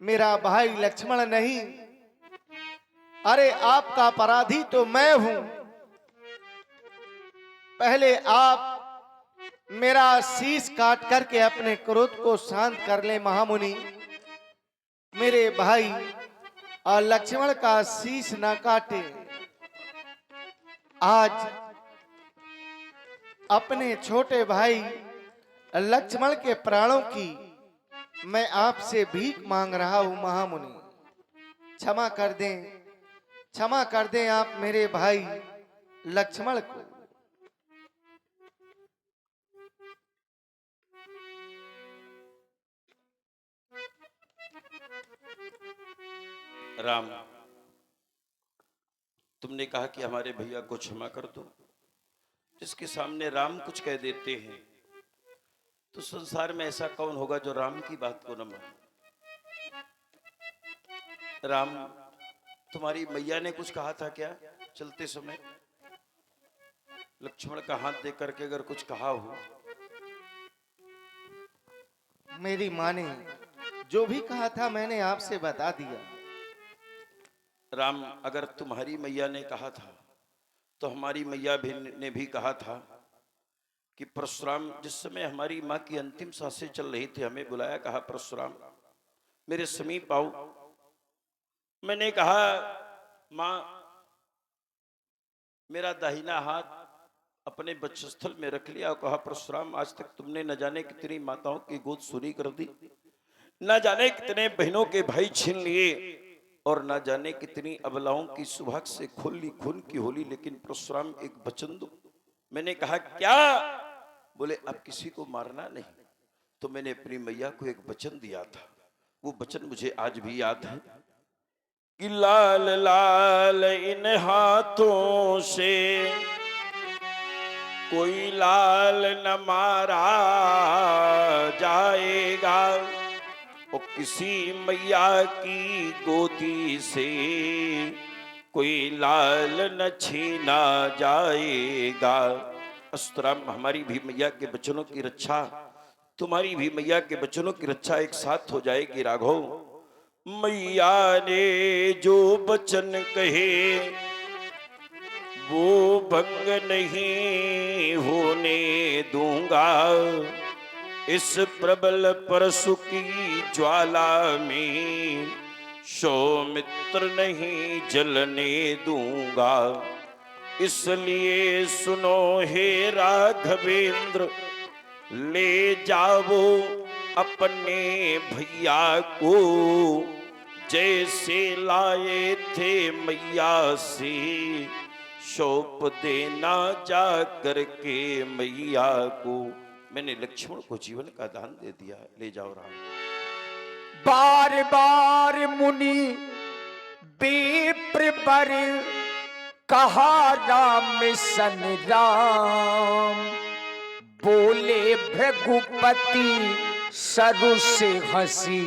मेरा भाई लक्ष्मण नहीं, अरे आपका अपराधी तो मैं हूं। पहले आप मेरा शीश काट करके अपने क्रोध को शांत कर ले महामुनि। मेरे भाई और लक्ष्मण का शीश न काटे। आज अपने छोटे भाई लक्ष्मण के प्राणों की मैं आपसे भीख मांग रहा हूं महामुनि। क्षमा कर दें, क्षमा कर दें आप मेरे भाई लक्ष्मण को। राम, तुमने कहा कि हमारे भैया को क्षमा कर दो। जिसके सामने राम कुछ कह देते हैं तो संसार में ऐसा कौन होगा जो राम की बात को न माने। राम, तुम्हारी मैया ने कुछ कहा था क्या चलते समय? लक्ष्मण का हाथ देख करके अगर कुछ कहा हो। मेरी माँ ने जो भी कहा था मैंने आपसे बता दिया। राम, अगर तुम्हारी मैया ने कहा था तो हमारी मैया भी ने भी कहा था कि परशुराम, जिस समय हमारी माँ की अंतिम सांसें चल रही थी, हमें बुलाया, कहा परशुराम मेरे समीप आओ। मैंने कहा माँ, मेरा दाहिना हाथ अपने वक्षस्थल में रख लिया और कहा परशुराम, आज तक तुमने न जाने कितनी माताओं की गोद सूनी कर दी, न जाने कितने बहनों के भाई छीन लिए और न जाने कितनी अबलाओं की सुभाग से खोल ली खून की होली, लेकिन परशुराम एक वचन दो। मैंने कहा क्या? बोले अब किसी को मारना नहीं। तो मैंने अपनी मैया को एक वचन दिया था, वो वचन मुझे आज भी याद है कि लाल लाल इन हाथों से कोई लाल न मारा जाएगा और किसी मैया की गोदी से कोई लाल न छीना जाएगा। अस्तराम, हमारी भी मैया के वचनों की रक्षा, तुम्हारी भी मैया के वचनों की रक्षा एक साथ हो जाएगी राघव। मैया ने जो वचन कहे वो भंग नहीं होने दूंगा। इस प्रबल परशु की ज्वाला में सौमित्र नहीं जलने दूंगा। इसलिए सुनो हे राघवेंद्र, ले जाओ अपने भैया को जैसे लाए थे मैया से, सौंप देना जा करके मैया को। मैंने लक्ष्मण को जीवन का दान दे दिया, ले जाओ राम। बार बार मुनि विप्र पर कहा राम सन राम, बोले भृगुपति सरु से हंसी,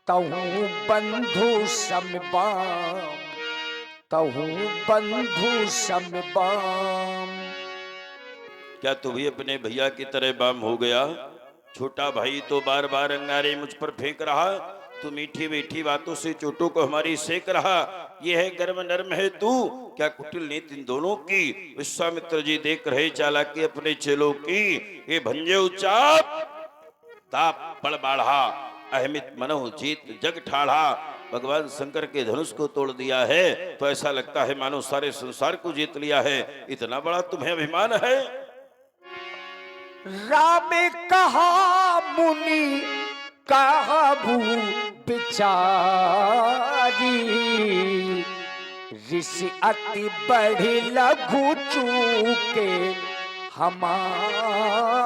तहु बंधु समबाम, तहु बंधु समबाम। क्या तू भी अपने भैया की तरह बाम हो गया? छोटा भाई तो बार बार अंगारे मुझ पर फेंक रहा, तू मीठी मीठी बातों से चोटों को हमारी सेक रहा। ये है गर्म नर्म है तू, क्या कुटिल नीति इन दोनों की। विश्वामित्र जी देख रहे चालाकी अपने चेलों की। ये भंजे उचाप ताप बड़ बाढ़ा, अहमित मनोह जीत जग ठाढ़ा। भगवान शंकर के धनुष को तोड़ दिया है तो ऐसा लगता है मानो सारे संसार को जीत लिया है। इतना बड़ा तुम्हें अभिमान है? राम कहा मुनि कहबू बिचारी, ऋषि अति बढ़ी लघु चूके हमारी।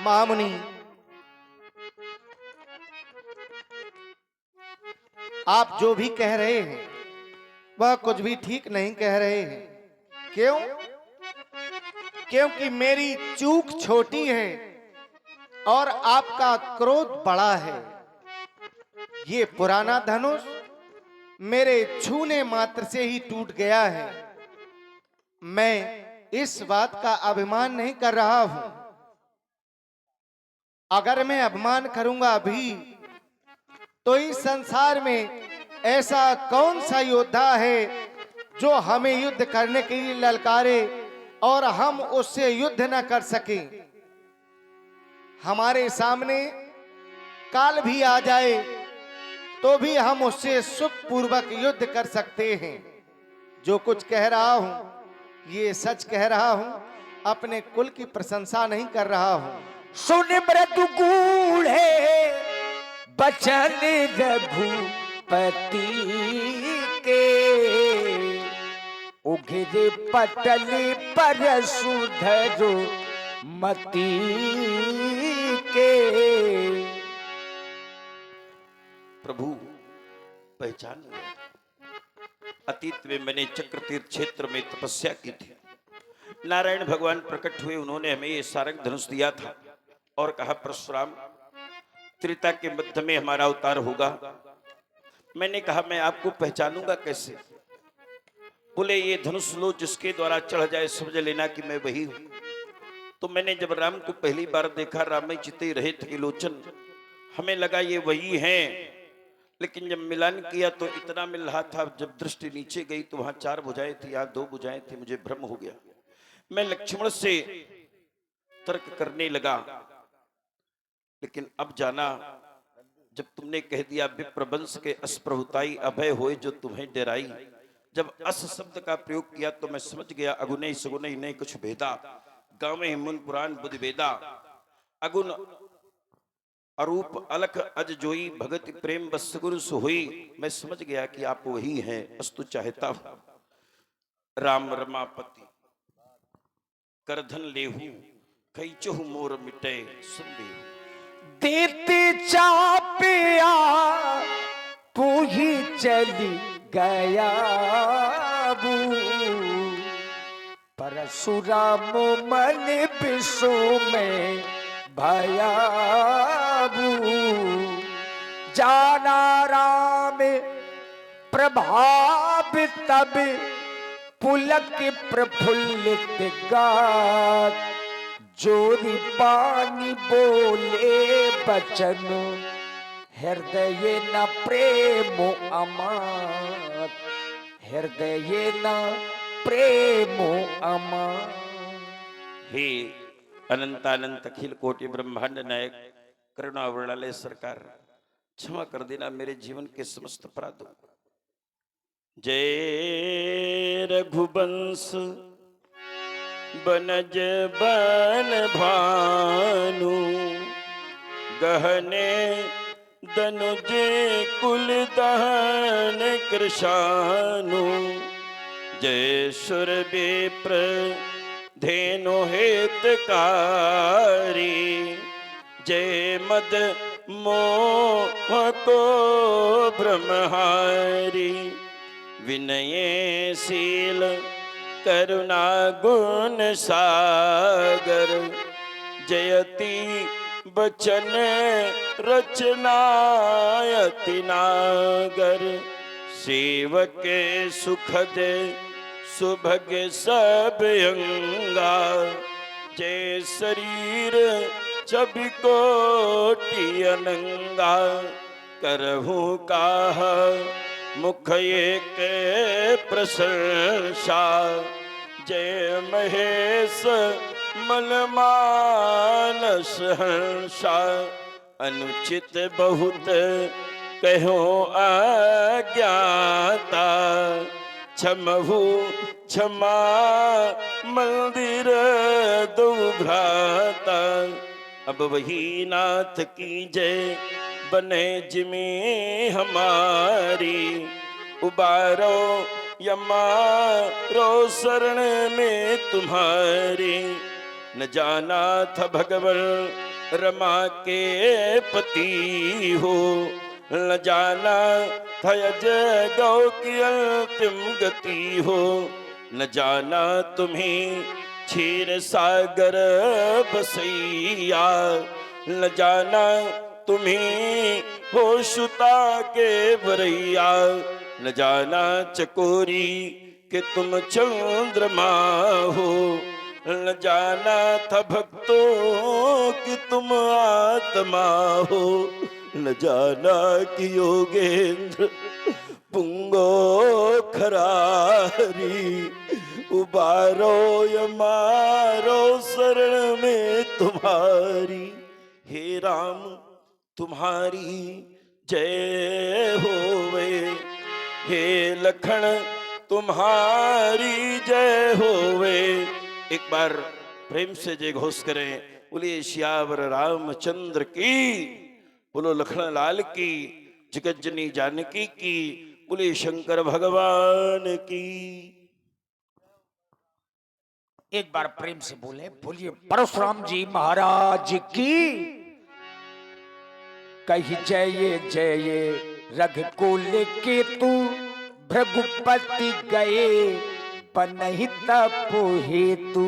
महामुनि, आप जो भी कह रहे हैं वह कुछ भी ठीक नहीं कह रहे हैं। क्यों? क्योंकि मेरी चूक छोटी है और आपका क्रोध बड़ा है। ये पुराना धनुष मेरे छूने मात्र से ही टूट गया है। मैं इस बात का अभिमान नहीं कर रहा हूं। अगर मैं अभिमान करूंगा अभी तो इस संसार में ऐसा कौन सा योद्धा है जो हमें युद्ध करने के लिए ललकारे और हम उससे युद्ध न कर सकें। हमारे सामने काल भी आ जाए तो भी हम उससे सुखपूर्वक युद्ध कर सकते हैं। जो कुछ कह रहा हूं ये सच कह रहा हूं, अपने कुल की प्रशंसा नहीं कर रहा हूं। सुन मृदु गूढ़े बचन रघुपति के, उघिर पटल पर सुधरो मती के। प्रभु पहचान लिया, अतीत में मैंने चक्रतीर्थ क्षेत्र में तपस्या की थी। नारायण भगवान प्रकट हुए, उन्होंने हमें ये सारंग धनुष दिया था और कहा परशुराम त्रेता के मध्य में हमारा अवतार होगा। मैंने कहा मैं आपको पहचानूंगा कैसे? बोले ये धनुष लो, जिसके द्वारा चढ़ जाए समझ लेना कि मैं वही हूं। तो मैंने जब राम को पहली बार देखा, राम में चिते रहे थे लोचन, हमें लगा ये वही हैं। लेकिन जब मिलान किया तो इतना मिल रहा था, जब दृष्टि नीचे गई तो वहां 4 भुजाएं थी, यहाँ 2 भुजाएं थी। मुझे भ्रम हो गया। मैं लक्ष्मण से तर्क करने लगा, लेकिन अब जाना जब तुमने कह दिया विप्रवंश के अस्प्रभुताई अभय होए जो तुम्हें डराई, जब अस शब्द का प्रयोग किया तो मैं समझ गया अगुने सगुने नहीं कुछ भेदा, गावे मुन पुराण बुद्धि वेदा, अगुण अरूप अलख अज जोई भगत प्रेम बस गुरु सोई। मैं समझ गया कि आप वही हैं, अस्तु चाहता हूं। राम रमापति करधन लेहू कई चहु मोर मिटे संदेह। देते चापिया तू ही चली गया बू, परशुराम मन विश्व में भयाबू। जाना राम प्रभाव तब पुलक प्रफुल्लित गात, जोरी पानी बोले बचन हृदय न प्रेमो अमात, हृदय न प्रेमो अमात। हे अनंतानंत अखिल कोटि ब्रह्मांड नायक करुणा वर्णालय सरकार, क्षमा कर देना मेरे जीवन के समस्त अपराधों। जय रघुवंश बनज बन भानु, गहने दनुज कुल दहन कृशानु। जय सुर विप्र धेनु हितकारी, जय मद मोह को ब्रह्महारी। विनयशील करुणा गुण सागर, जयति बचन रचनायति नागर। सेवक सुखद सुभग सब अंगा, जय शरीर छवि कोटि अनंगा। करहु काहा मुख एक प्रशंसा, जय महेश मन मानस हंसा। अनुचित बहुत कहो अज्ञाता, क्षमहु क्षमा मंदिर दो भ्राता। अब वही नाथ की जय बने जिमी हमारी, उबारो यमारो शरण में तुम्हारी। न जाना था भगवन रमा के पति हो, न जाना था अजय गौ की अंतिम गति हो। न जाना तुम्हें क्षीर सागर बसैया, न जाना तुम्हें हो सुता के बरैया। न जाना चकोरी कि तुम चंद्रमा हो, न जाना था भक्तों कि तुम आत्मा हो। न जाना कि योगेंद्र पुंगो खरारी, उबारो य मारो शरण में तुम्हारी। हे राम तुम्हारी जय होवे, हे लखन तुम्हारी जय होवे। एक बार प्रेम से जय घोष करें, बोलिए श्यावर रामचंद्र की, बोलो लखन लाल की, जगत जननी जानकी की, बोलिए शंकर भगवान की। एक बार प्रेम से बोले, बोलिए परशुराम जी महाराज की। कही जय रघुकुल केतु, भृगुपति गए बनहि तपो हेतु।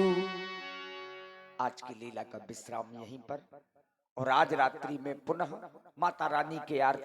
आज की लीला का विश्राम यहीं पर, और आज रात्रि में पुनः माता रानी के आरती